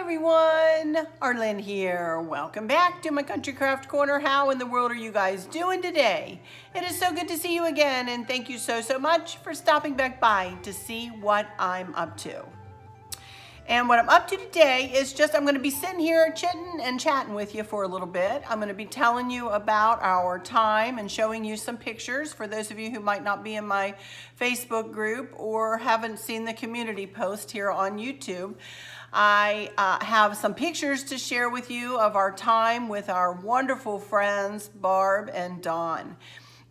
everyone, Arlene here. Welcome back to my Country Craft Corner. How in the world are you guys doing today? It is so good to see you again, and thank you so much for stopping back by to see what I'm up to. And what I'm up to today is I'm going to be sitting here chitting and chatting with you for a little bit. I'm going to be telling you about our time and showing you some pictures for those of you who might not be in my Facebook group or haven't seen the community post here on YouTube. I have some pictures to share with you of our time with our wonderful friends, Barb and Don.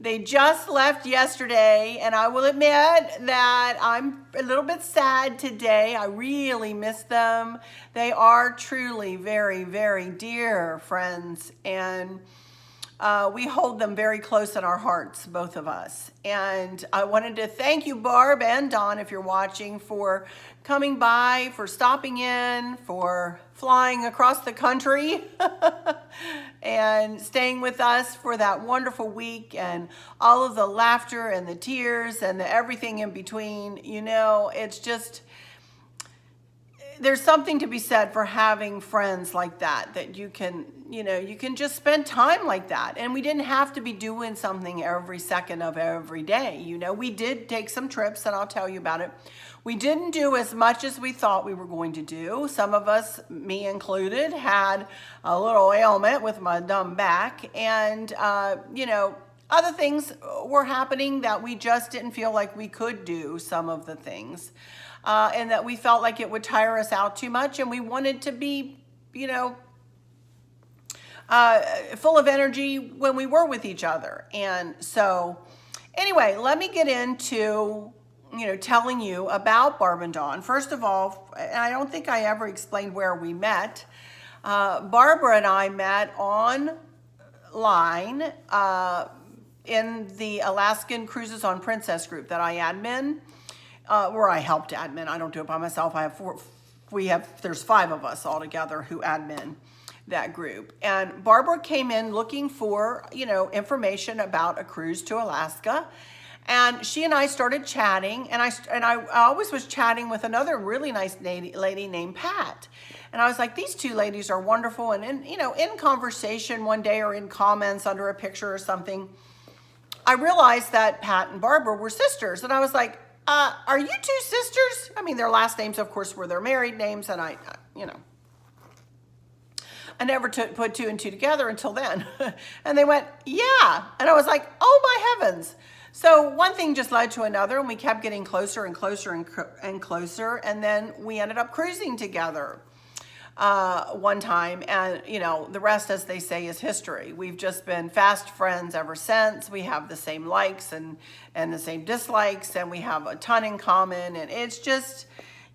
They just left yesterday, and I will admit that I'm a little bit sad today. I really miss them. They are truly very, very dear friends, and we hold them very close in our hearts, both of us. And I wanted to thank you, Barb and Don, if you're watching, for coming by, for stopping in, for flying across the country and staying with us for that wonderful week and all of the laughter and the tears and the everything in between. You know, it's just, there's something to be said for having friends like that you can, you can just spend time like that. And we didn't have to be doing something every second of every day. We did take some trips, and I'll tell you about it. We didn't do as much as we thought we were going to do. Some of us, me included, had a little ailment with my dumb back, and other things were happening that we just didn't feel like we could do some of the things. And that we felt like it would tire us out too much, and we wanted to be, full of energy when we were with each other. And so, anyway, let me get into, telling you about Barb and Don. First of all, and I don't think I ever explained where we met. Barbara and I met online in the Alaskan Cruises on Princess group that I admin. Where I helped admin. I don't do it by myself. There's 5 of us all together who admin that group. And Barbara came in looking for, information about a cruise to Alaska. And she and I started chatting, and I always was chatting with another really nice lady named Pat. And I was like, these 2 ladies are wonderful. And in conversation one day or in comments under a picture or something, I realized that Pat and Barbara were sisters. And I was like, are you 2 sisters? I mean, their last names, of course, were their married names, and I never put 2 and 2 together until then. And they went, yeah. And I was like, oh my heavens. So one thing just led to another, and we kept getting closer and closer and closer, and then we ended up cruising together one time, and the rest, as they say, is history. We've just been fast friends ever since. We have the same likes and the same dislikes, and we have a ton in common, and it's just,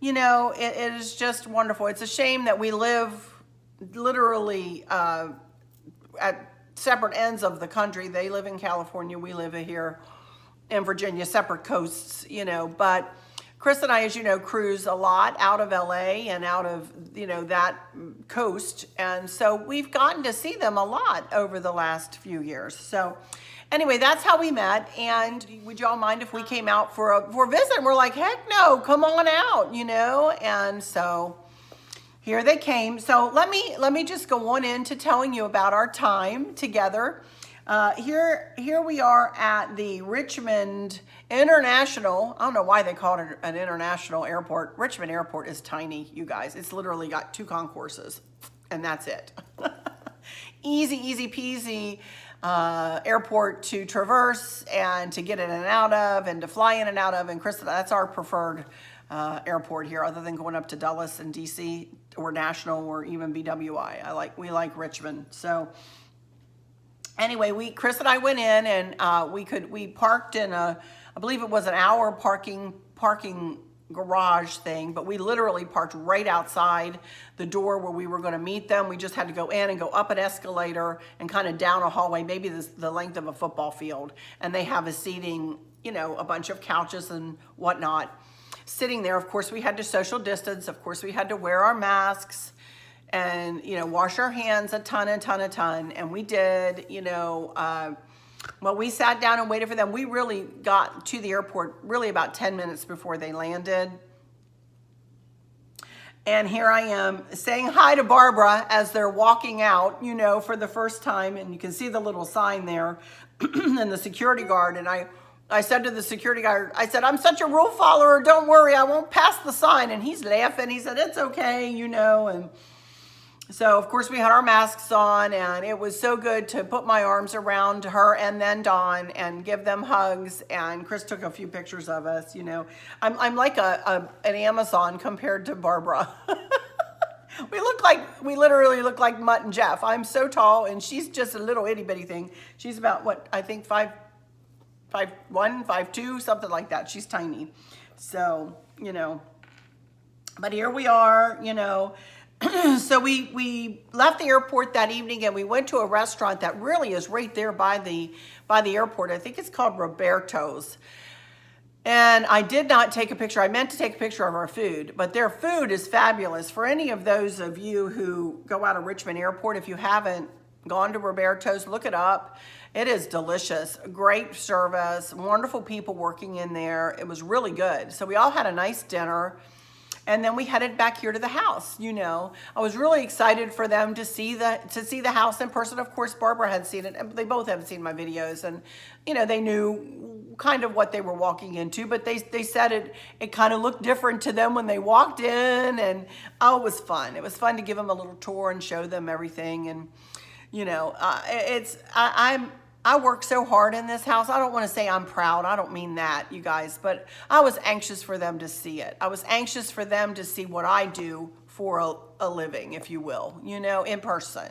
it is just wonderful. It's a shame that we live literally at separate ends of the country. They live in California, we live here in Virginia, separate coasts, but Chris and I, as you know, cruise a lot out of LA and out of, that coast. And so we've gotten to see them a lot over the last few years. So anyway, that's how we met. And would y'all mind if we came out for a visit? And we're like, heck no, come on out, And so here they came. So let me just go on into telling you about our time together. Here we are at the Richmond International. I don't know why they call it an international airport. Richmond Airport is tiny, you guys. It's literally got 2 concourses, and that's it. Easy peasy airport to traverse and to get in and out of, and to fly in and out of. And Chris, that's our preferred airport here, other than going up to Dulles and DC or National or even BWI. We like Richmond. So anyway, Chris and I went in, and we parked in I believe it was an hour parking garage thing, but we literally parked right outside the door where we were going to meet them. We just had to go in and go up an escalator and kind of down a hallway, maybe the length of a football field. And they have a seating, a bunch of couches and whatnot sitting there. Of course, we had to social distance. Of course, we had to wear our masks and, wash our hands a ton. And we did, well, we sat down and waited for them. We really got to the airport really about 10 minutes before they landed. And here I am saying hi to Barbara as they're walking out, you know, for the first time. And you can see the little sign there and the security guard. And I said to the security guard, I said, I'm such a rule follower. Don't worry, I won't pass the sign. And he's laughing. He said, it's okay, you know. And so, of course, we had our masks on, and it was so good to put my arms around her and then Don and give them hugs. And Chris took a few pictures of us, you know. I'm like an Amazon compared to Barbara. We literally look like Mutt and Jeff. I'm so tall, and she's just a little itty bitty thing. She's about, what, I think 5'1", 5'2", something like that. She's tiny. So, you know, but here we are, you know. So we left the airport that evening, and we went to a restaurant that really is right there by the airport. I think it's called Roberto's. And I did not take a picture. I meant to take a picture of our food, but their food is fabulous. For any of those of you who go out of Richmond Airport, if you haven't gone to Roberto's, look it up. It is delicious. Great service, wonderful people working in there. It was really good. So we all had a nice dinner. And then we headed back here to the house, you know. I was really excited for them to see the house in person. Of course, Barbara had seen it, and they both have seen my videos, and you know, they knew kind of what they were walking into, but they said it kind of looked different to them when they walked in, and oh, it was fun. It was fun to give them a little tour and show them everything, and you know, I work so hard in this house. I don't want to say I'm proud. I don't mean that, you guys, but I was anxious for them to see it. I was anxious for them to see what I do for a living, if you will, you know, in person,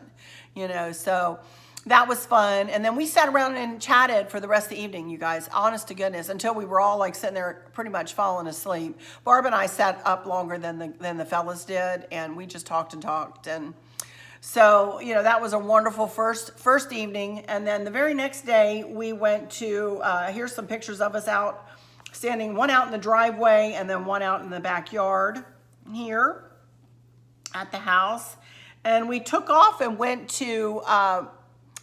you know, so that was fun. And then we sat around and chatted for the rest of the evening, you guys, honest to goodness, until we were all like sitting there pretty much falling asleep. Barb and I sat up longer than the fellas did, and we just talked and talked. And so, you know, that was a wonderful first evening. And then the very next day, we went to, here's some pictures of us out, standing, one out in the driveway and then one out in the backyard here at the house. And we took off and went to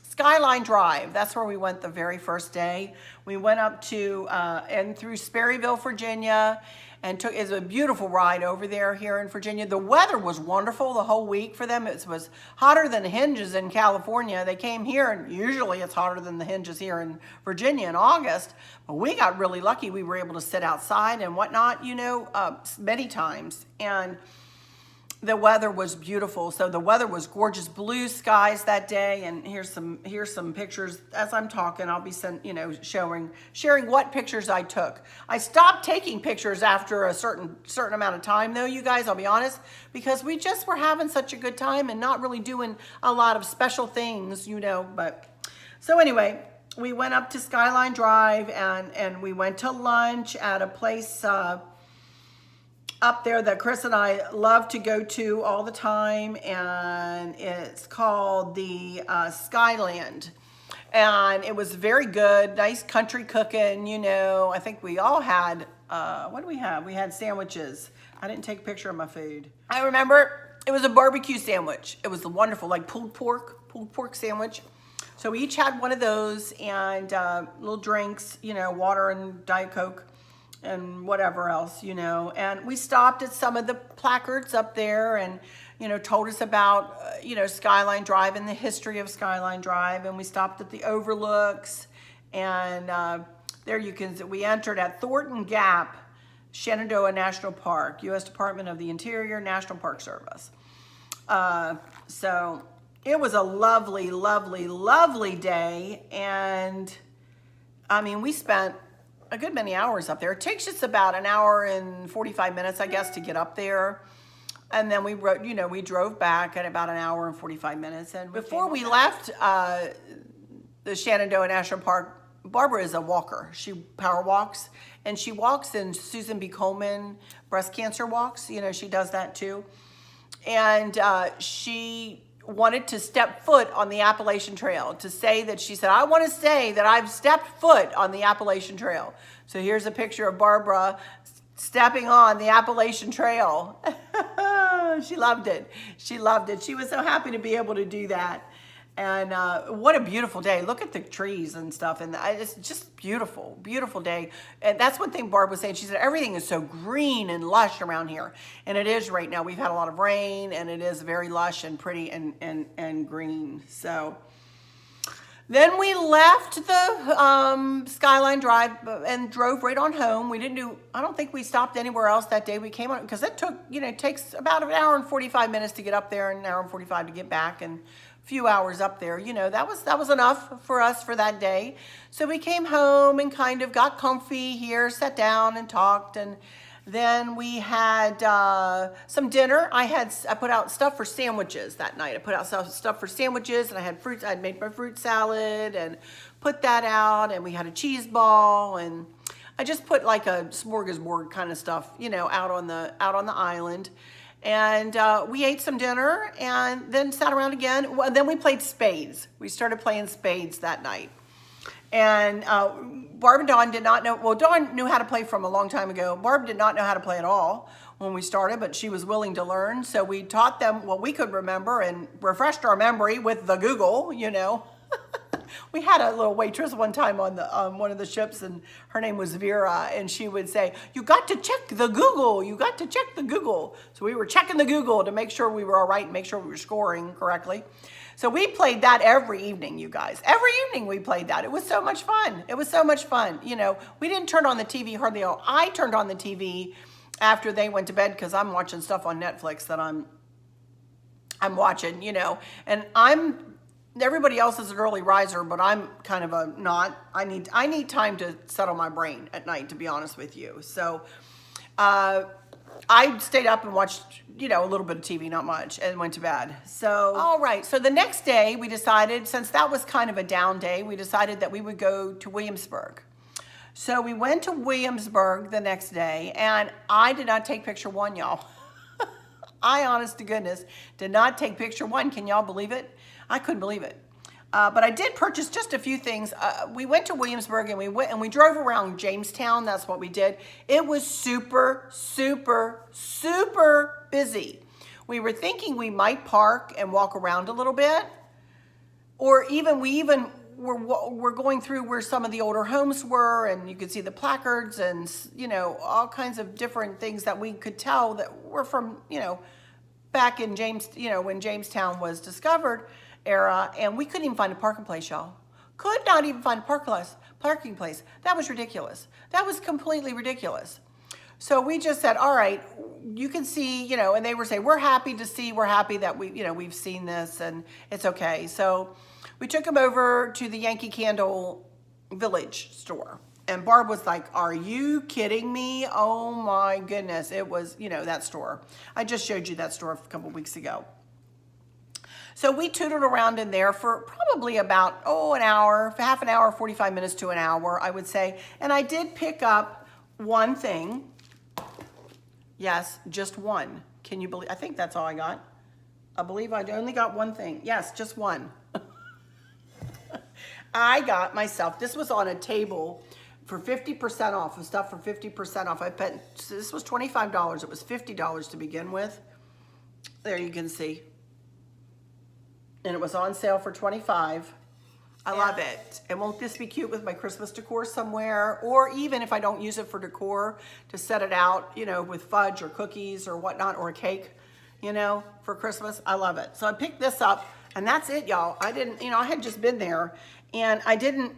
Skyline Drive. That's where we went the very first day. We went up to, and through Sperryville, Virginia, and it's a beautiful ride over there here in Virginia. The weather was wonderful the whole week for them. It was hotter than the hinges in California. They came here, and usually it's hotter than the hinges here in Virginia in August. But we got really lucky. We were able to sit outside and whatnot, you know, many times. And the weather was beautiful. So the weather was gorgeous, blue skies that day. And here's some pictures as I'm talking. I'll be sharing what pictures I took. I stopped taking pictures after a certain amount of time, though, you guys, I'll be honest, because we just were having such a good time and not really doing a lot of special things, you know. But so anyway, we went up to Skyline Drive, and we went to lunch at a place up there that Chris and I love to go to all the time, and it's called the Skyland, and it was very good, nice country cooking, you know. I think we all had, what do we have? We had sandwiches. I didn't take a picture of my food. I remember it was a barbecue sandwich. It was wonderful, like pulled pork sandwich. So we each had one of those, and little drinks, you know, water and Diet Coke and whatever else, you know. And we stopped at some of the placards up there and, you know, told us about, you know, Skyline Drive and the history of Skyline Drive. And we stopped at the overlooks, and there we entered at Thornton Gap, Shenandoah National Park, U.S. Department of the Interior, National Park Service. So it was a lovely, lovely, lovely day. And I mean, we spent a good many hours up there. It takes us about an hour and 45 minutes, I guess, to get up there. And then we drove back at about an hour and 45 minutes. And before we left the Shenandoah National Park, Barbara is a walker. She power walks, and she walks in Susan B. Komen breast cancer walks. You know, she does that too. And she wanted to step foot on the Appalachian Trail, to say that, she said, I want to say that I've stepped foot on the Appalachian Trail. So here's a picture of Barbara stepping on the Appalachian Trail. She loved it. She loved it. She was so happy to be able to do that. And what a beautiful day. Look at the trees and stuff. And it's just beautiful, beautiful day. And that's one thing Barb was saying. She said, everything is so green and lush around here. And it is right now. We've had a lot of rain and it is very lush and pretty and green. So then we left the Skyline Drive and drove right on home. We didn't do, I don't think we stopped anywhere else that day. We came on, because it took, it takes about an hour and 45 minutes to get up there and an hour and 45 to get back, and a few hours up there. That was enough for us for that day. So we came home and kind of got comfy here, sat down and talked, and then we had some dinner. I put out stuff for sandwiches that night. I put out stuff for sandwiches, and I had fruits. I'd made my fruit salad and put that out, and we had a cheese ball, and I just put like a smorgasbord kind of stuff, out on the island. And we ate some dinner and then sat around again. Well, then we played spades. We started playing spades that night. And Barb and Don did not know, well, Dawn knew how to play from a long time ago. Barb did not know how to play at all when we started, but she was willing to learn. So we taught them what we could remember and refreshed our memory with the Google, We had a little waitress one time on one of the ships, and her name was Vera, and she would say, "You got to check the Google. You got to check the Google." So we were checking the Google to make sure we were all right and make sure we were scoring correctly. So we played that every evening, you guys. Every evening we played that. It was so much fun. It was so much fun. We didn't turn on the TV hardly at all. I turned on the TV after they went to bed because I'm watching stuff on Netflix that I'm watching, and everybody else is an early riser, but I'm kind of a not. I need time to settle my brain at night, to be honest with you. So I stayed up and watched, a little bit of TV, not much, and went to bed. So, all right. So the next day we decided, since that was kind of a down day, we decided that we would go to Williamsburg. So we went to Williamsburg the next day, and I did not take picture one, y'all. I, honest to goodness, did not take picture one. Can y'all believe it? I couldn't believe it. But I did purchase just a few things. We went to Williamsburg and we drove around Jamestown. That's what we did. It was super, super, super busy. We were thinking we might park and walk around a little bit, or we're going through where some of the older homes were, and you could see the placards and all kinds of different things that we could tell that were from back in when Jamestown was discovered era, and we couldn't even find a parking place, y'all. Could not even find a parking place. That was ridiculous. That was completely ridiculous. So we just said, all right, you can see, and they were saying, we're happy that we've seen this and it's okay. So we took them over to the Yankee Candle Village store. And Barb was like, are you kidding me? Oh my goodness. It was, that store. I just showed you that store a couple weeks ago. So we tootled around in there for probably about, an hour, half an hour, 45 minutes to an hour, I would say. And I did pick up one thing. Yes, just one. Can you believe? I think that's all I got. I believe I only got one thing. Yes, just one. I got myself, this was on a table for 50% off, of stuff for 50% off. This was $25. It was $50 to begin with. There you can see. And it was on sale for $25. I love it. And won't this be cute with my Christmas decor somewhere? Or even if I don't use it for decor, to set it out, with fudge or cookies or whatnot, or a cake, for Christmas. I love it. So I picked this up, and that's it, y'all. I didn't, I had just been there, and I didn't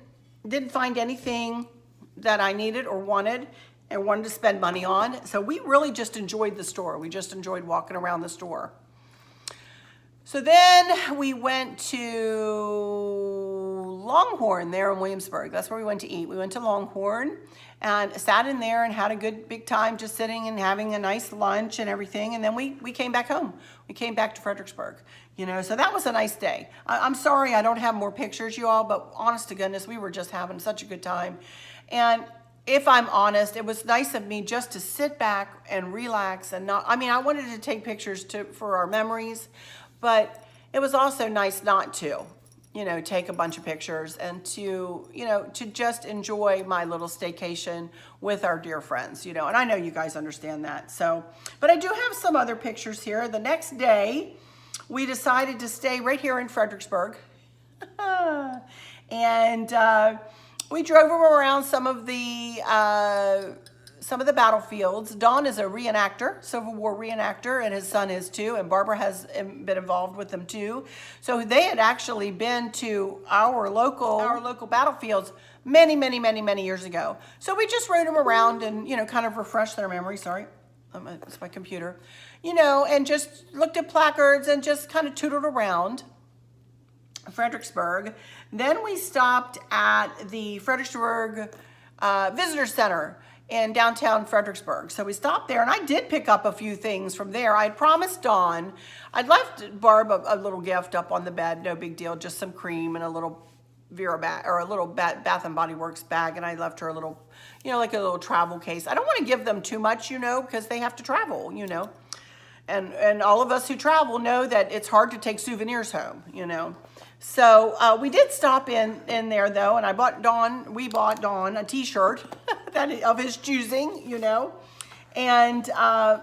find anything that I needed or wanted to spend money on. So we really just enjoyed the store. We just enjoyed walking around the store. So then we went to Longhorn there in Williamsburg. That's where we went to eat. We went to Longhorn and sat in there and had a good big time just sitting and having a nice lunch and everything. And then we came back home. We came back to Fredericksburg, so that was a nice day. I'm sorry I don't have more pictures, you all, but honest to goodness, we were just having such a good time. And if I'm honest, it was nice of me just to sit back and relax and I wanted to take pictures for our memories, but it was also nice not to, take a bunch of pictures and to just enjoy my little staycation with our dear friends, and I know you guys understand that. So, but I do have some other pictures here. The next day, we decided to stay right here in Fredericksburg. And we drove him around some of the battlefields. Don is a reenactor, Civil War reenactor, and his son is too, and Barbara has been involved with them too. So they had actually been to our local battlefields many years ago. So we just rode them around and, you know, kind of refreshed their memory. Sorry, it's my computer. You know, and just looked at placards and just kind of tootled around Fredericksburg. Then we stopped at the Fredericksburg Visitor Center in downtown Fredericksburg. So we stopped there, and I did pick up a few things from there. I'd promised Dawn, I'd left Barb a little gift up on the bed, no big deal, just some cream and a little Vera bag, or a little Bath and Body Works bag, and I left her a little, you know, like a little travel case. I don't want to give them too much, you know, because they have to travel, you know. And all of us who travel know that it's hard to take souvenirs home, you know. So we did stop in there though, and we bought Don a t-shirt of his choosing, you know. And I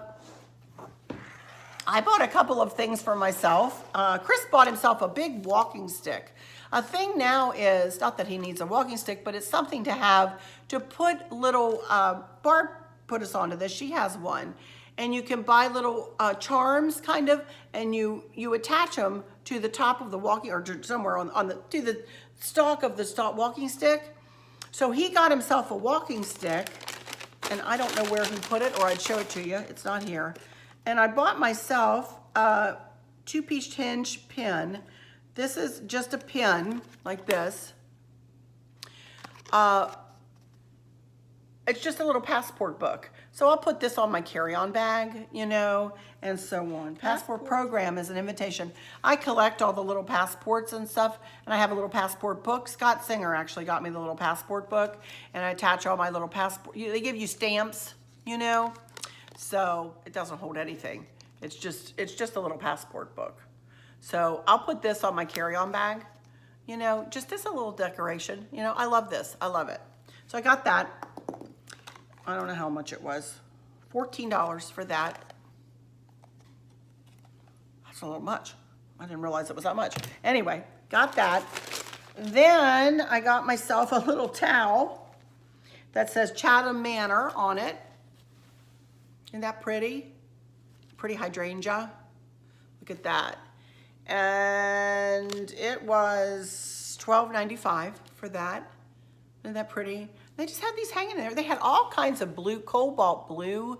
bought a couple of things for myself. Chris bought himself a big walking stick. A thing now is, not that he needs a walking stick, but it's something to have to put little, Barb put us onto this, she has one. And you can buy little charms, kind of, and you attach them to the top of the walking, or to somewhere to the stalk of the walking stick. So he got himself a walking stick, and I don't know where he put it, or I'd show it to you. It's not here. And I bought myself a 2-piece hinge pin. This is just a pin like this. It's just a little passport book. So I'll put this on my carry-on bag, you know, and so on. Passport program is an invitation. I collect all the little passports and stuff, and I have a little passport book. Scott Singer actually got me the little passport book, and I attach all my little passport. They give you stamps, you know, so it doesn't hold anything. It's just a little passport book. So I'll put this on my carry-on bag, you know, just as a little decoration. You know, I love this. I love it. So I got that. I don't know how much it was. $14 for that. That's a little much. I didn't realize it was that much. Anyway, got that. Then I got myself a little towel that says Chatham Manor on it. Isn't that pretty? Pretty hydrangea. Look at that. And it was $12.95 for that. Isn't that pretty? They just had these hanging there. They had all kinds of blue, cobalt blue,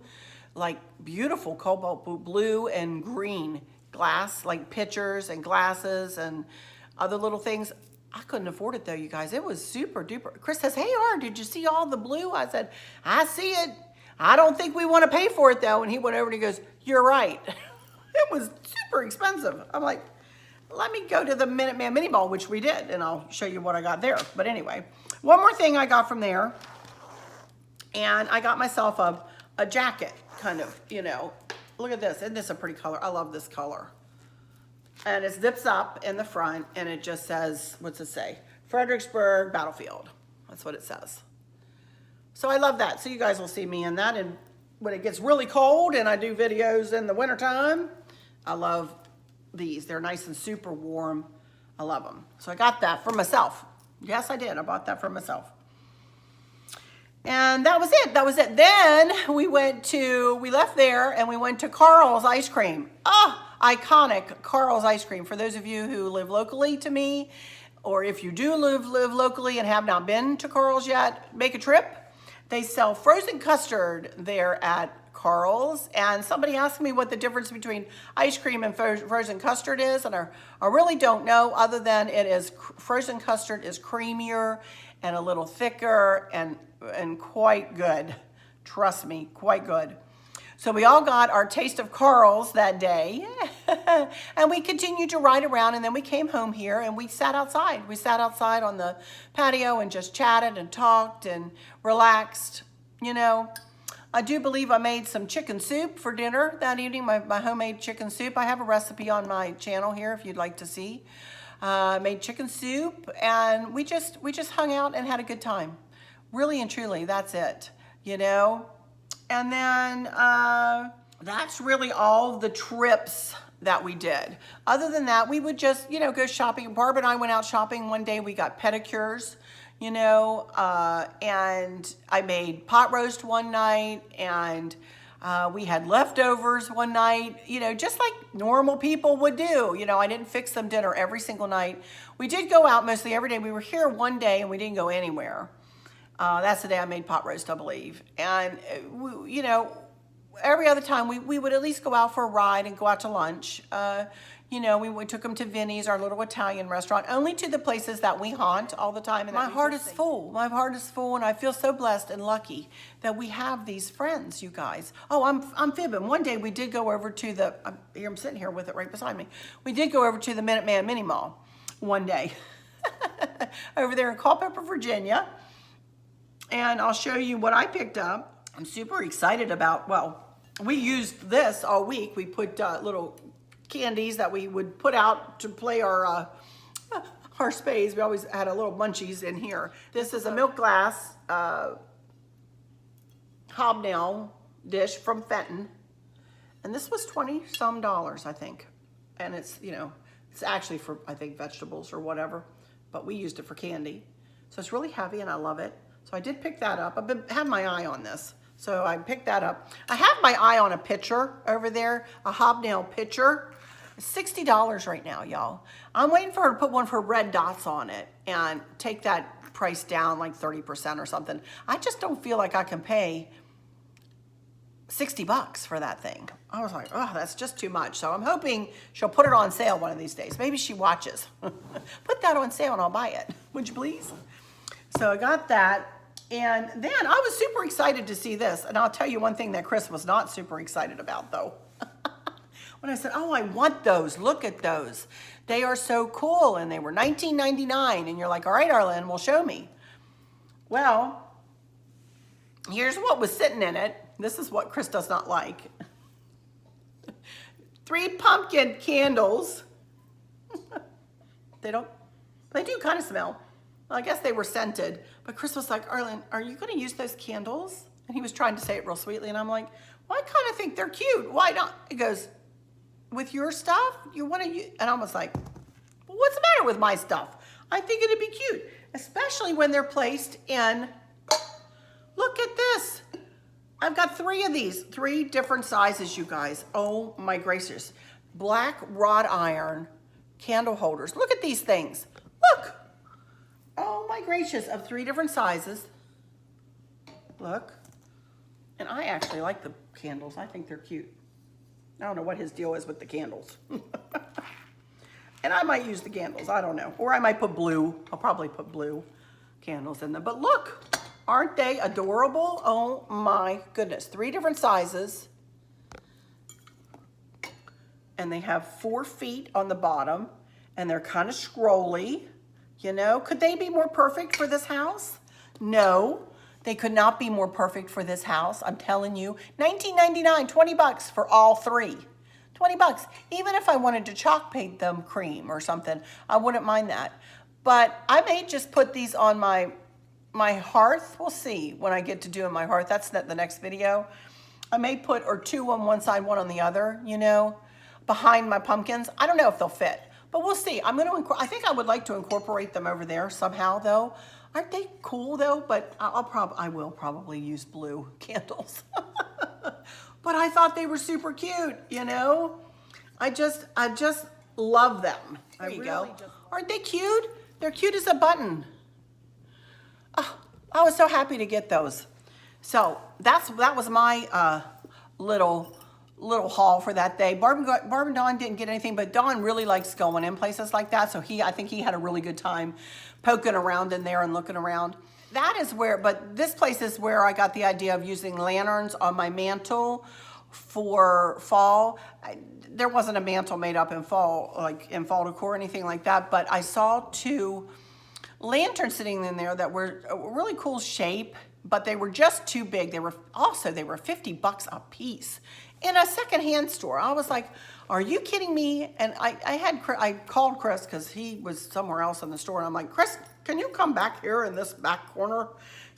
like beautiful cobalt blue and green glass, like pitchers and glasses and other little things. I couldn't afford it though, you guys. It was super duper. Chris says, "Hey, R, did you see all the blue?" I said, "I see it. I don't think we want to pay for it though." And he went over and he goes, "You're right." It was super expensive. I'm like, let me go to the Minuteman Mini Mall, which we did, and I'll show you what I got there. But anyway, one more thing I got from there, and I got myself a jacket, kind of, you know. Look at this. Isn't this a pretty color? I love this color. And it zips up in the front, and it just says, what's it say? Fredericksburg Battlefield. That's what it says. So I love that. So you guys will see me in that. And when it gets really cold and I do videos in the wintertime, I love these. They're nice and super warm. I love them. So I got that for myself. Yes, I did. I bought that for myself. And that was it. That was it. Then we left there and we went to Carl's Ice Cream. Iconic Carl's Ice Cream. For those of you who live locally to me, or if you do live locally and have not been to Carl's yet, make a trip. They sell frozen custard there at Carl's, and somebody asked me what the difference between ice cream and frozen custard is, and I really don't know, other than frozen custard is creamier and a little thicker and quite good. Trust me, quite good. So we all got our taste of Carl's that day, and we continued to ride around, and then we came home here and we sat outside. We sat outside on the patio and just chatted and talked and relaxed, you know. I do believe I made some chicken soup for dinner that evening, my homemade chicken soup. I have a recipe on my channel here if you'd like to see. I made chicken soup, and we just hung out and had a good time. Really and truly, that's it, you know. And then that's really all the trips that we did. Other than that, we would just, you know, go shopping. Barb and I went out shopping one day. We got pedicures, you know, and I made pot roast one night, and we had leftovers one night, you know, just like normal people would do. You know, I didn't fix them dinner every single night. We did go out mostly every day. We were here one day and we didn't go anywhere. That's the day I made pot roast, I believe. And, you know, every other time we would at least go out for a ride and go out to lunch. You know, we took them to Vinny's, our little Italian restaurant, only to the places that we haunt all the time. And my heart is full. My heart is full, and I feel so blessed and lucky that we have these friends, you guys. Oh, I'm fibbing. One day we did go over to the, I'm sitting here with it right beside me. We did go over to the Minuteman Mini Mall one day over there in Culpeper, Virginia. And I'll show you what I picked up. I'm super excited about, well, we used this all week. We put little candies that we would put out to play our spades. We always had a little munchies in here. This is a milk glass hobnail dish from Fenton. And this was $20-some, I think. And it's, you know, it's actually for, I think, vegetables or whatever. But we used it for candy. So it's really heavy and I love it. So I did pick that up. I've had my eye on this. So I picked that up. I have my eye on a pitcher over there, a hobnail pitcher. $60 right now, y'all. I'm waiting for her to put one for red dots on it and take that price down like 30% or something. I just don't feel like I can pay $60 for that thing. I was like, oh, that's just too much. So I'm hoping she'll put it on sale one of these days. Maybe she watches. Put that on sale and I'll buy it. Would you please? So I got that. And then I was super excited to see this. And I'll tell you one thing that Chris was not super excited about, though. When I said, oh, I want those. Look at those. They are so cool. And they were $19.99. And you're like, all right, Arlen, well, show me. Well, here's what was sitting in it. This is what Chris does not like. 3 pumpkin candles. They do kind of smell. Well, I guess they were scented. But Chris was like, Arlen, are you going to use those candles? And he was trying to say it real sweetly. And I'm like, well, I kind of think they're cute. Why not? He goes, with your stuff, you want to use? And I was like, well, what's the matter with my stuff? I think it'd be cute, especially when they're placed in, look at this. I've got 3 of these, 3 different sizes, you guys. Oh my gracious. Black wrought iron candle holders. Look at these things. Look. Oh my gracious, of 3 different sizes. Look. And I actually like the candles. I think they're cute. I don't know what his deal is with the candles. And I might use the candles, I don't know. Or I might put blue. I'll probably put blue candles in them. But look, aren't they adorable? Oh my goodness. 3 different sizes. And they have 4 feet on the bottom. And they're kind of scrolly. You know, could they be more perfect for this house? No, they could not be more perfect for this house. I'm telling you, $19.99, $20 for all 3. $20. Even if I wanted to chalk paint them cream or something, I wouldn't mind that. But I may just put these on my hearth. We'll see when I get to doing my hearth. That's the next video. I may put or 2 on one side, 1 on the other, you know, behind my pumpkins. I don't know if they'll fit. But we'll see. I think I would like to incorporate them over there somehow, though. Aren't they cool, though? But I will probably use blue candles. But I thought they were super cute, you know? I just love them. There you go. Aren't they cute? They're cute as a button. Oh, I was so happy to get those. So that was my little haul for that day. Barb and Don didn't get anything, but Don really likes going in places like that. So I think he had a really good time poking around in there and looking around. That is where, but this place is where I got the idea of using lanterns on my mantle for fall. There wasn't a mantle made up in fall, like in fall decor or anything like that, but I saw 2 lanterns sitting in there that were a really cool shape, but they were just too big. They were $50 a piece in a secondhand store. I was like, are you kidding me? And I called Chris because he was somewhere else in the store. And I'm like, Chris, can you come back here in this back corner?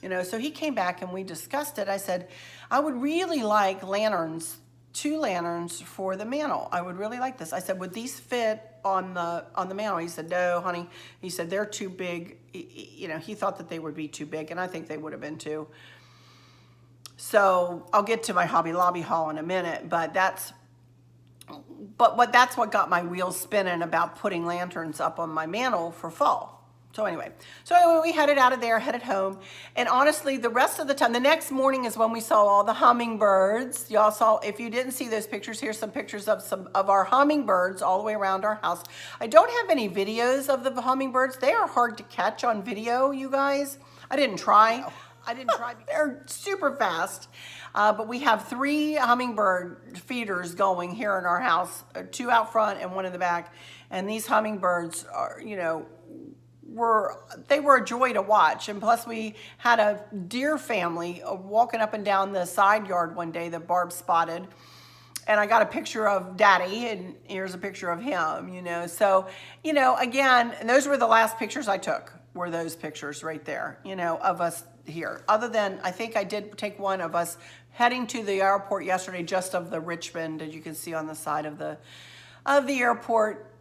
You know, so he came back and we discussed it. I said, I would really like lanterns 2 lanterns for the mantle. I would really like this. I said, would these fit on the mantle? He said, no, honey. He said, they're too big. You know, he thought that they would be too big, and I think they would have been too. So I'll get to my Hobby Lobby haul in a minute, but that's what got my wheels spinning about putting lanterns up on my mantle for fall. So anyway, we headed out of there, headed home. And honestly, the rest of the time, the next morning is when we saw all the hummingbirds. Y'all saw, if you didn't see those pictures, here's some pictures of our hummingbirds all the way around our house. I don't have any videos of the hummingbirds. They are hard to catch on video, you guys. I didn't try. No. I didn't try. They're super fast. But we have 3 hummingbird feeders going here in our house, 2 out front and 1 in the back. And these hummingbirds are, you know, they were a joy to watch. And plus we had a deer family walking up and down the side yard one day that Barb spotted. And I got a picture of Daddy, and here's a picture of him, you know. So, you know, again, and those were the last pictures I took, were those pictures right there, you know, of us here. Other than, I think I did take one of us heading to the airport yesterday, just of the Richmond, as you can see on the side of the airport,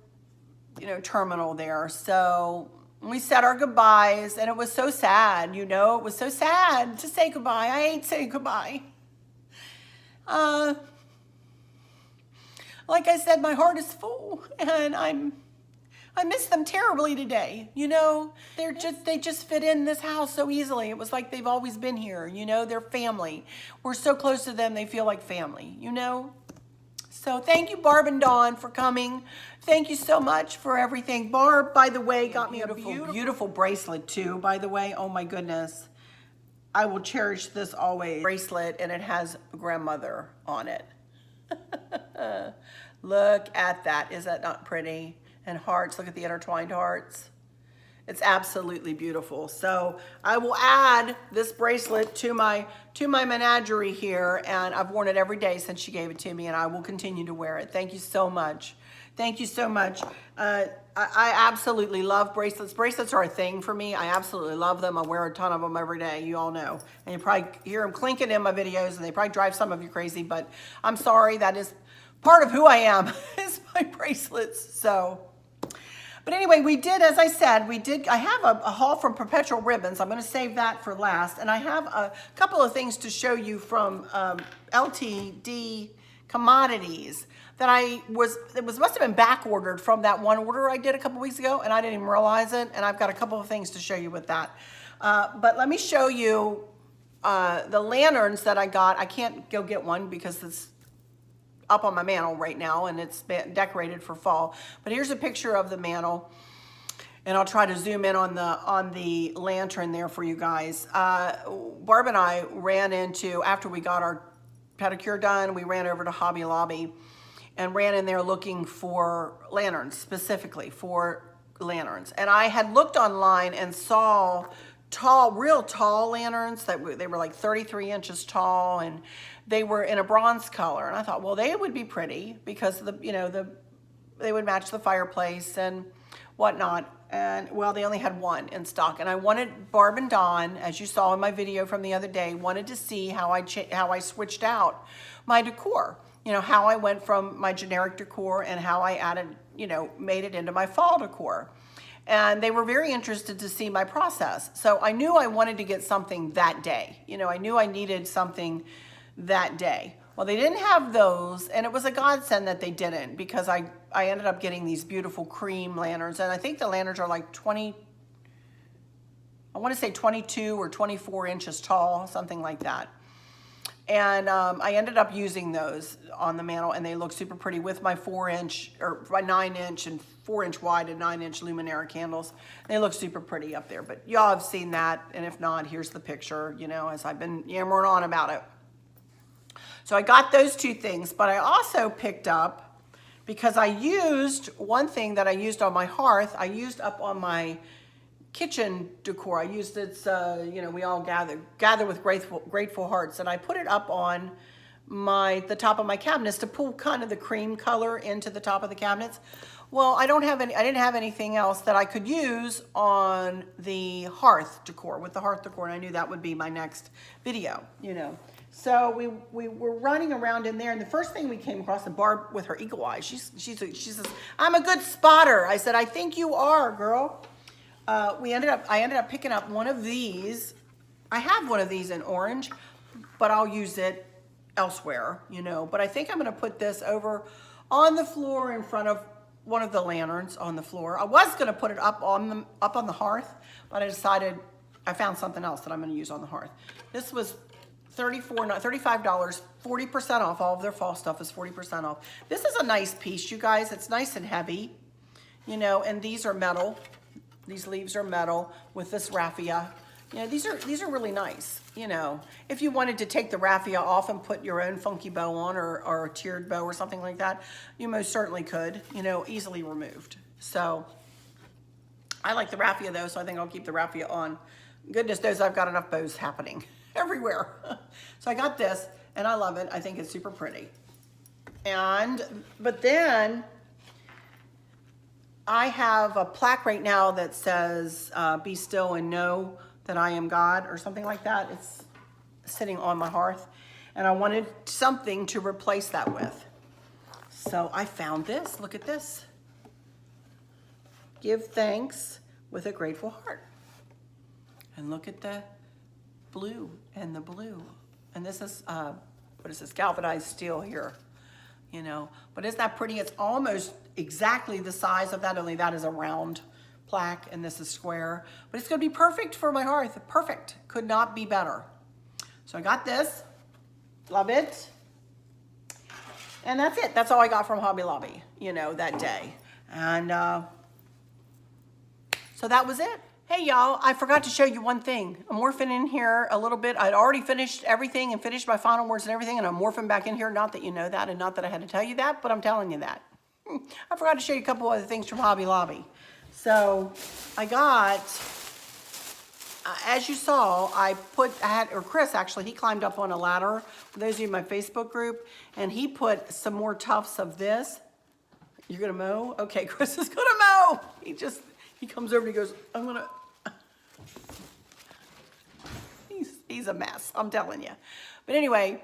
you know, terminal there. So we said our goodbyes, and it was so sad, you know. It was so sad to say goodbye. I hate saying goodbye. Like I said, my heart is full, and I miss them terribly today. You know, they just fit in this house so easily. It was like they've always been here, you know. They're family. We're so close to them, they feel like family, you know. So thank you, Barb and Don, for coming. Thank you so much for everything. Barb, by the way, got me a beautiful bracelet too, by the way. Oh my goodness. I will cherish this always. Bracelet, and it has grandmother on it. Look at that. Is that not pretty? And hearts. Look at the intertwined hearts. It's absolutely beautiful. So I will add this bracelet to my menagerie here, and I've worn it every day since she gave it to me, and I will continue to wear it. Thank you so much. Thank you so much. I absolutely love bracelets. Bracelets are a thing for me. I absolutely love them. I wear a ton of them every day. You all know. And you probably hear them clinking in my videos, and they probably drive some of you crazy, but I'm sorry. That is part of who I am, is my bracelets. So... But anyway, we did, as I said, I have a haul from Perpetual Ribbons. I'm going to save that for last. And I have a couple of things to show you from LTD Commodities that must have been back ordered from that one order I did a couple weeks ago, and I didn't even realize it. And I've got a couple of things to show you with that. But let me show you the lanterns that I got. I can't go get one because it's up on my mantle right now, and it's been decorated for fall. But here's a picture of the mantle, and I'll try to zoom in on the lantern there for you guys. Barb and I ran into, after we got our pedicure done, we ran over to Hobby Lobby and ran in there looking for lanterns, specifically for lanterns. And I had looked online and saw real tall lanterns they were like 33 inches tall, and they were in a bronze color. And I thought, well, they would be pretty because they would match the fireplace and whatnot. And well, they only had one in stock, and I wanted Barb and Don, as you saw in my video from the other day, wanted to see how I switched out my decor. You know, how I went from my generic decor and how I added, you know, made it into my fall decor. And they were very interested to see my process. So I knew I wanted to get something that day. You know, I knew I needed something that day. Well, they didn't have those, and it was a godsend that they didn't, because I ended up getting these beautiful cream lanterns, and I think the lanterns are like 22 or 24 inches tall, something like that. And I ended up using those on the mantle, and they look super pretty with my 4-inch or my 9-inch and 4-inch wide and 9-inch Luminara candles. They look super pretty up there, but y'all have seen that, and if not, here's the picture, you know, as I've been yammering on about it. So I got those 2 things, but I also picked up, because I used one thing that I used on my hearth, I used up on my kitchen decor. I used its, you know, we all gather with grateful hearts, and I put it up on the top of my cabinets to pull kind of the cream color into the top of the cabinets. Well, I didn't have anything else that I could use on the hearth decor, with the hearth decor, and I knew that would be my next video, you know. So we were running around in there, and the first thing we came across, and Barb with her eagle eye, she says, "I'm a good spotter." I said, "I think you are, girl." I ended up picking up one of these. I have one of these in orange, but I'll use it elsewhere, you know. But I think I'm gonna put this over on the floor in front of one of the lanterns on the floor. I was gonna put it up on the hearth, but I decided I found something else that I'm gonna use on the hearth. This was $35, 40% off. All of their fall stuff is 40% off. This is a nice piece, you guys. It's nice and heavy, you know, and these are metal. These leaves are metal with this raffia. You know, these are really nice, you know. If you wanted to take the raffia off and put your own funky bow on, or a tiered bow or something like that, you most certainly could, you know, easily removed. So I like the raffia though, so I think I'll keep the raffia on. Goodness knows I've got enough bows happening everywhere. So I got this, and I love it. I think it's super pretty. But then I have a plaque right now that says, "Be still and know that I am God," or something like that. It's sitting on my hearth, and I wanted something to replace that with. So I found this. Look at this. Give thanks with a grateful heart. And look at the blue and the blue. And this is, what is this, galvanized steel here, you know. But isn't that pretty? It's almost exactly the size of that, only that is a round plaque and this is square. But it's gonna be perfect for my hearth. Perfect, could not be better. So I got this, love it. And that's it, that's all I got from Hobby Lobby, you know, that day. And so that was it. Hey y'all, I forgot to show you one thing. I'm morphing in here a little bit. I'd already finished everything and finished my final words and everything, and I'm morphing back in here. Not that you know that, and not that I had to tell you that, but I'm telling you that. I forgot to show you a couple other things from Hobby Lobby. So I got, as you saw, Chris actually, he climbed up on a ladder, for those of you in my Facebook group, and he put some more tufts of this. You're gonna mow? Okay, Chris is gonna mow. He comes over and he goes, "I'm gonna," he's a mess, I'm telling you. But anyway,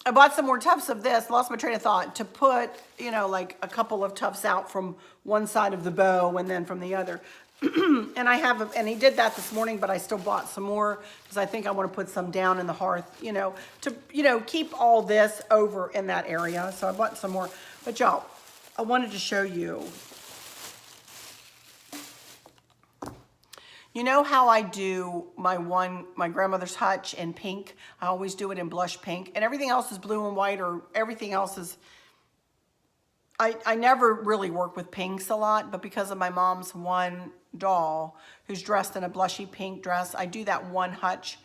I bought some more tufts of this, lost my train of thought, to put, you know, like a couple of tufts out from one side of the bow and then from the other. And he did that this morning, but I still bought some more because I think I want to put some down in the hearth, you know, to, you know, keep all this over in that area. So I bought some more. But y'all, I wanted to show you. You know how I do my grandmother's hutch in pink? I always do it in blush pink, and everything else is blue and white, or everything else is, I never really work with pinks a lot, but because of my mom's one doll who's dressed in a blushy pink dress, I do that one hutch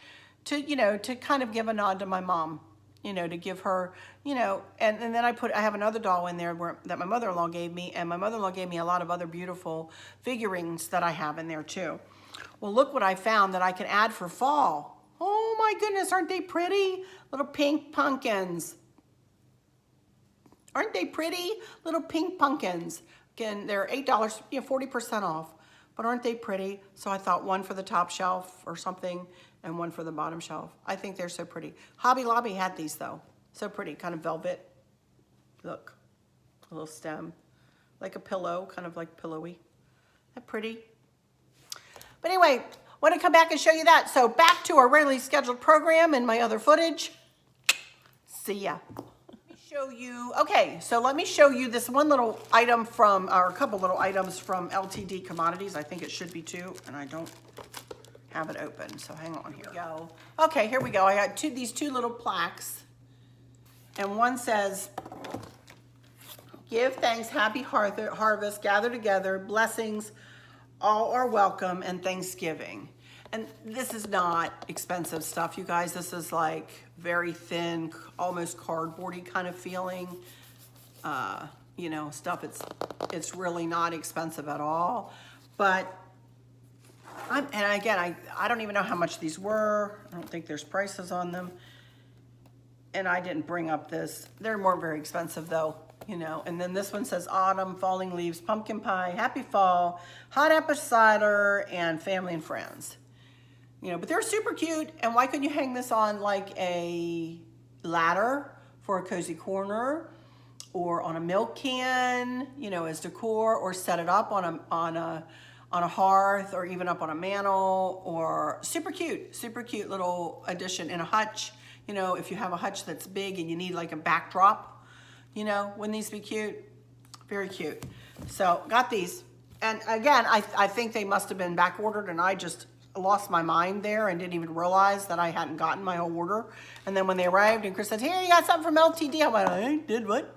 to, you know, to kind of give a nod to my mom, you know, to give her, you know, and then I have another doll in there that my mother-in-law gave me, and my mother-in-law gave me a lot of other beautiful figurines that I have in there too. Well, look what I found that I can add for fall. Oh my goodness, aren't they pretty? Little pink pumpkins. Aren't they pretty? Little pink pumpkins. Again, they're $8, you know, 40% off. But aren't they pretty? So I thought one for the top shelf or something, and one for the bottom shelf. I think they're so pretty. Hobby Lobby had these though. So pretty, kind of velvet. Look, a little stem. Like a pillow, kind of like pillowy. Isn't that pretty? But anyway, want to come back and show you that. So back to our regularly scheduled program and my other footage. See ya. Let me show you, okay, so let me show you this one little item from, or a couple little items from LTD Commodities. I think it should be two, and I don't have it open, so hang on, here we go. Okay, here we go. I got these two little plaques, and one says, "Give thanks, happy harvest, gather together, blessings, all are welcome, and Thanksgiving." And this is not expensive stuff, you guys. This is like very thin, almost cardboardy kind of feeling, you know, stuff. It's really not expensive at all. But and again, I don't even know how much these were. I don't think there's prices on them. And I didn't bring up this. They're more very expensive though. You know, and then this one says autumn, falling leaves, pumpkin pie, happy fall, hot apple cider, and family and friends. You know, but they're super cute. And why couldn't you hang this on like a ladder for a cozy corner, or on a milk can, you know, as decor, or set it up on a hearth, or even up on a mantle, or super cute little addition in a hutch. You know, if you have a hutch that's big and you need like a backdrop, you know, wouldn't these be cute? Very cute. So got these. And again, I think they must have been back ordered, and I just lost my mind there and didn't even realize that I hadn't gotten my whole order. And then when they arrived and Chris said, here, you got something from LTD. I went, I did what?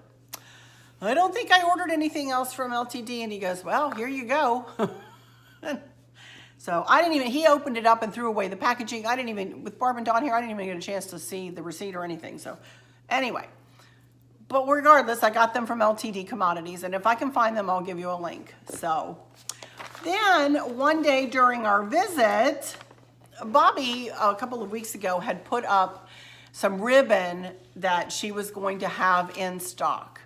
I don't think I ordered anything else from LTD. And he goes, well, here you go. So I didn't even, he opened it up and threw away the packaging. I didn't even, with Barb and Don here, I didn't even get a chance to see the receipt or anything. So anyway, but regardless, I got them from LTD Commodities, and if I can find them, I'll give you a link. So then one day during our visit, Bobby, a couple of weeks ago, had put up some ribbon that she was going to have in stock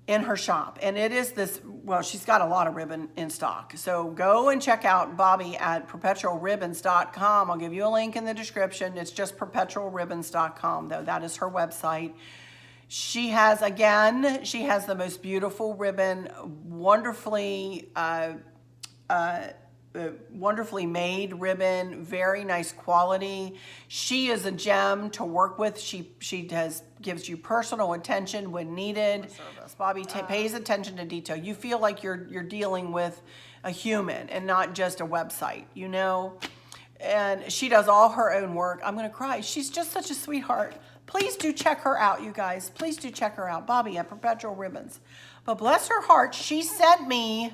in her shop. And it is this, well, she's got a lot of ribbon in stock. So go and check out Bobby at perpetualribbons.com. I'll give you a link in the description. It's just perpetualribbons.com, though. That is her website. She has, again, she has the most beautiful ribbon, wonderfully wonderfully made ribbon, very nice quality. She is a gem to work with. She gives you personal attention when needed. Bobby pays attention to detail. You feel like you're dealing with a human and not just a website, you know? And she does all her own work. I'm gonna cry. She's just such a sweetheart. Please do check her out, you guys. Please do check her out. Bobby at Perpetual Ribbons. But bless her heart, she sent me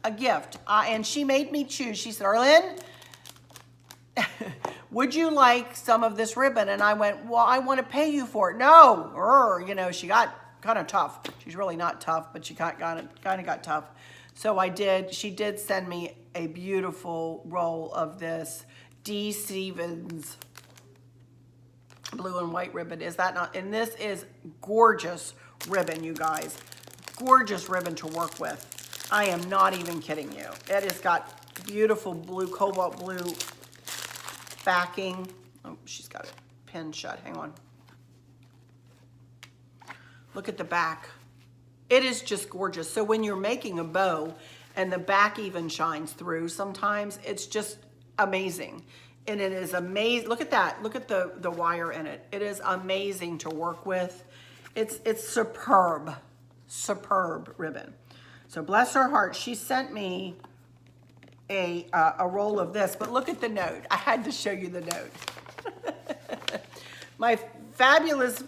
a gift, and she made me choose. She said, Arlene, would you like some of this ribbon? And I went, well, I want to pay you for it. No, you know, she got kind of tough. She's really not tough, but she kind of got tough. So I did. She did send me a beautiful roll of this D. Stevens blue and white ribbon. Is that not? And this is gorgeous ribbon, you guys. Gorgeous ribbon to work with. I am not even kidding you. It has got beautiful blue, cobalt blue backing. Oh, she's got it pinned shut. Hang on. Look at the back. It is just gorgeous. So when you're making a bow and the back even shines through sometimes, it's just amazing. And it is amazing. Look at that. Look at the wire in it. It is amazing to work with. It's superb, superb ribbon. So bless her heart, she sent me a roll of this, but look at the note. I had to show you the note. My fabulous,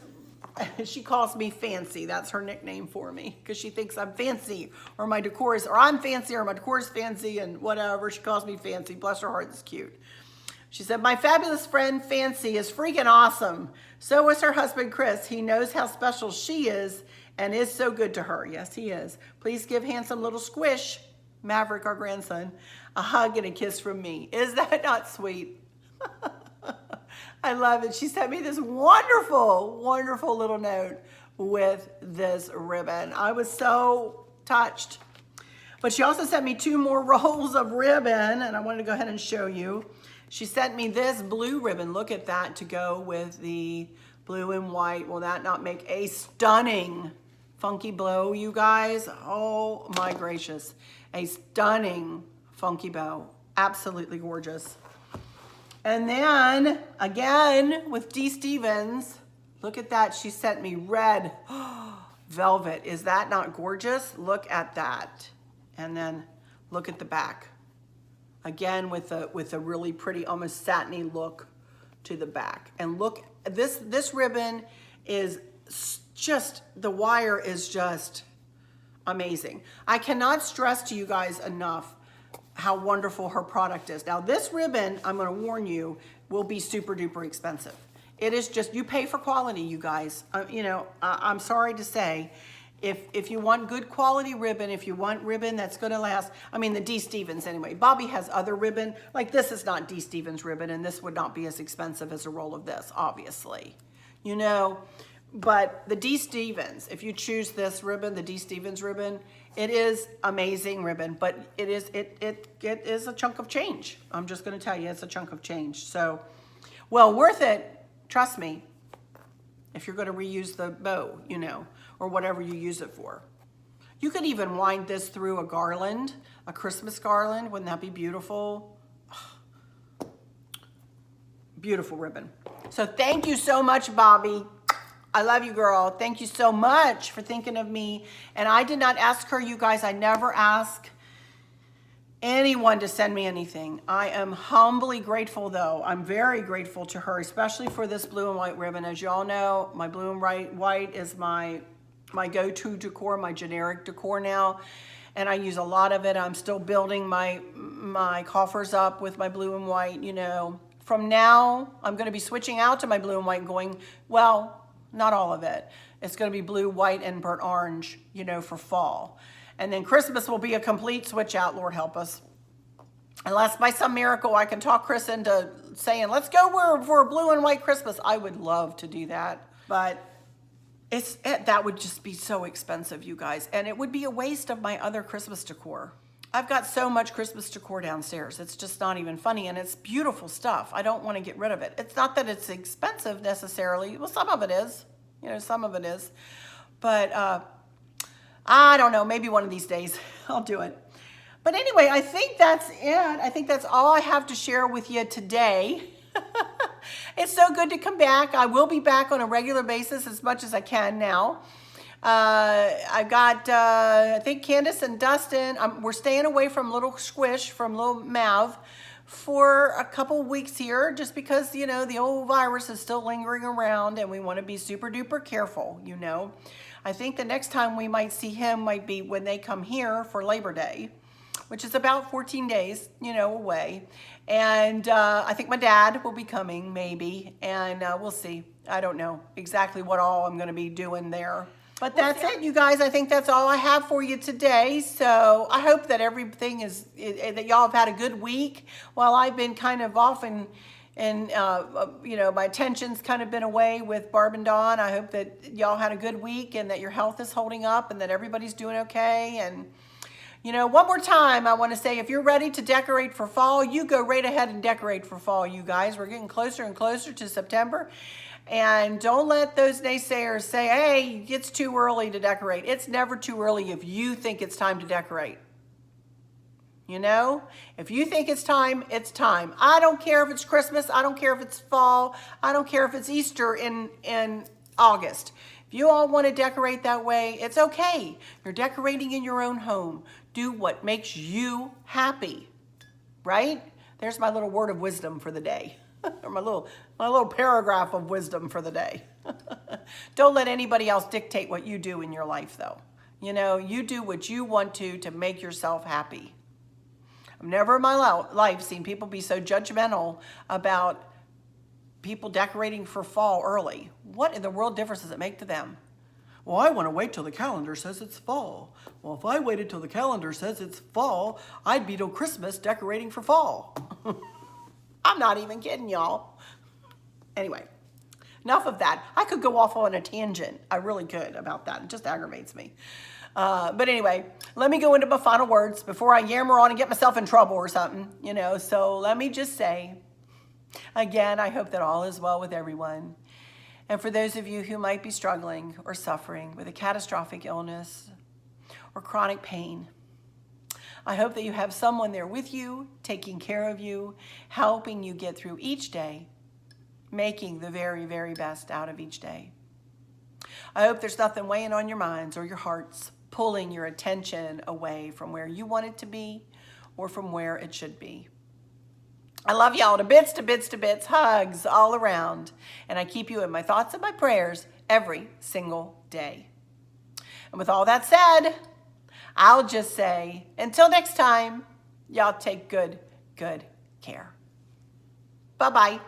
she calls me Fancy. That's her nickname for me, because she thinks I'm fancy, or my decor is, or I'm fancy, or my decor is fancy, and whatever. She calls me Fancy. Bless her heart, it's cute. She said, my fabulous friend Fancy is freaking awesome. So is her husband, Chris. He knows how special she is and is so good to her. Yes, he is. Please give handsome little Squish, Maverick, our grandson, a hug and a kiss from me. Is that not sweet? I love it. She sent me this wonderful, wonderful little note with this ribbon. I was so touched. But she also sent me 2 more rolls of ribbon, and I wanted to go ahead and show you. She sent me this blue ribbon. Look at that, to go with the blue and white. Will that not make a stunning funky bow, you guys? Oh my gracious. A stunning funky bow. Absolutely gorgeous. And then, again, with D. Stevens, look at that. She sent me red velvet. Is that not gorgeous? Look at that. And then look at the back. Again, with a really pretty, almost satiny look to the back. And look, this ribbon is just, the wire is just amazing. I cannot stress to you guys enough how wonderful her product is. Now this ribbon, I'm gonna warn you, will be super duper expensive. It is just, you pay for quality, you guys. You know, I'm sorry to say, if you want good quality ribbon, if you want ribbon that's gonna last, I mean the D. Stevens anyway. Bobby has other ribbon, like this is not D. Stevens ribbon, and this would not be as expensive as a roll of this, obviously. You know, But the D. Stevens, if you choose this ribbon, the D. Stevens ribbon, it is amazing ribbon, but it is a chunk of change. I'm just going to tell you, it's a chunk of change. So, well, worth it. Trust me. If you're going to reuse the bow, you know, or whatever you use it for. You could even wind this through a garland, a Christmas garland. Wouldn't that be beautiful? Beautiful ribbon. So thank you so much, Bobby. I love you, girl. Thank you so much for thinking of me. And I did not ask her, you guys. I never ask anyone to send me anything. I am humbly grateful, though. I'm very grateful to her, especially for this blue and white ribbon. As y'all know, my blue and white is my go-to decor, my generic decor now. And I use a lot of it. I'm still building my coffers up with my blue and white, you know. From now, I'm going to be switching out to my blue and white and going, well, not all of it. It's going to be blue, white, and burnt orange, you know, for fall. And then Christmas will be a complete switch out, Lord help us. Unless by some miracle I can talk Chris into saying, let's go for a blue and white Christmas. I would love to do that. But that would just be so expensive, you guys. And it would be a waste of my other Christmas decor. I've got so much Christmas decor downstairs. It's just not even funny, and it's beautiful stuff. I don't want to get rid of it. It's not that it's expensive necessarily. Well, some of it is. You know, some of it is. But I don't know. Maybe one of these days I'll do it. But anyway, I think that's it. I think that's all I have to share with you today. It's so good to come back. I will be back on a regular basis as much as I can now. I got, I think Candace and Dustin, we're staying away from Little Squish, from Little Mav for a couple weeks here, just because, you know, the old virus is still lingering around and we want to be super duper careful, you know. I think the next time we might see him might be when they come here for Labor Day, which is about 14 days, you know, away. And I think my dad will be coming maybe, and we'll see. I don't know exactly what all I'm going to be doing there. But that's it, you guys. I think that's all I have for you today. So I hope that everything that y'all have had a good week while I've been kind of off and you know, my attention's kind of been away with Barb and Don. I hope that y'all had a good week and that your health is holding up and that everybody's doing okay. And, you know, one more time, I want to say, if you're ready to decorate for fall, you go right ahead and decorate for fall, you guys. We're getting closer and closer to September. And don't let those naysayers say, hey, it's too early to decorate. It's never too early if you think it's time to decorate. You know, if you think it's time, it's time. I don't care if it's Christmas. I don't care if it's fall. I don't care if it's Easter in August. If you all want to decorate that way, it's okay. You're decorating in your own home. Do what makes you happy, right? There's my little word of wisdom for the day. Or my little paragraph of wisdom for the day. Don't let anybody else dictate what you do in your life, though. You know, you do what you want to make yourself happy. I've never in my life seen people be so judgmental about people decorating for fall early. What in the world difference does it make to them? Well, I want to wait till the calendar says it's fall. Well, if I waited till the calendar says it's fall, I'd be till Christmas decorating for fall. I'm not even kidding, y'all. Anyway, enough of that. I could go off on a tangent. I really could about that. It just aggravates me. But anyway, let me go into my final words before I yammer on and get myself in trouble or something, you know. So let me just say, again, I hope that all is well with everyone. And for those of you who might be struggling or suffering with a catastrophic illness or chronic pain, I hope that you have someone there with you, taking care of you, helping you get through each day, making the very, very best out of each day. I hope there's nothing weighing on your minds or your hearts, pulling your attention away from where you want it to be or from where it should be. I love y'all to bits, to bits, to bits, hugs all around. And I keep you in my thoughts and my prayers every single day. And with all that said, I'll just say, until next time, y'all take good care. Bye-bye.